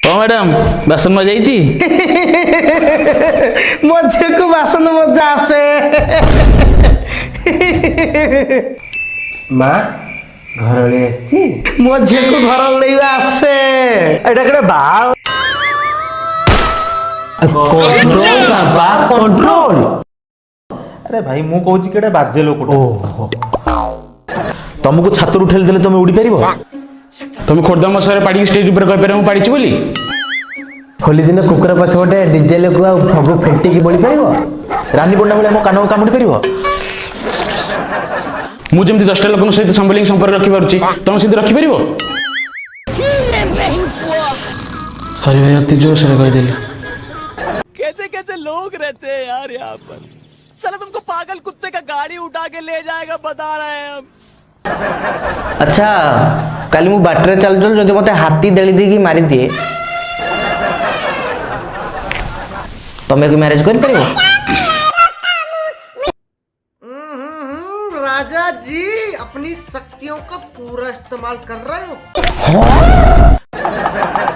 ओ madam बासन मजा आईची ମୋ ଝିଅକୁ ବାସନ ମଜା ଆସେ। ମା ଘର ଓଳି ଆସିଛି। ମୋ ଝିଅକୁ ଘର ଓଳେଇବା ଆସେ। ଏଇଟା କେଟେ କଣ୍ଟ୍ରୋଲ। अरे भाई मु कहूँ कि बाजे लोक तुमको छातर उठेल देले तुम उड़ी पारिबो। तुम खोर्धा मसरे पाड़ी स्टेज ऊपर कह पारे मु पाड़ी बोली होली दिन कुकुर पछपटे डीजे लोक आ फगु फेटिकी बोली पारिबो। रानी बंडा भाई मो कान कामुड़ी पारिबो। मु जमती 10टा लोक सहित संबलिंग संपर्क रखि पारुची तुम सहित रखि पारिबो। सॉरी भाई अति जोर से कह देली। कैसे कैसे लोग रहते हैं यार यहाँ पर। चलो तुमको पागल कुत्ते का गाड़ी उठा के ले जाएगा बता रहे हैं हम। अच्छा काली मु बाटरे चल चल जदि मते हाथी देली देकी मारी दिए तमे को मैरिज कर परिबो। राजा जी अपनी शक्तियों का पूरा इस्तेमाल कर रहे हो।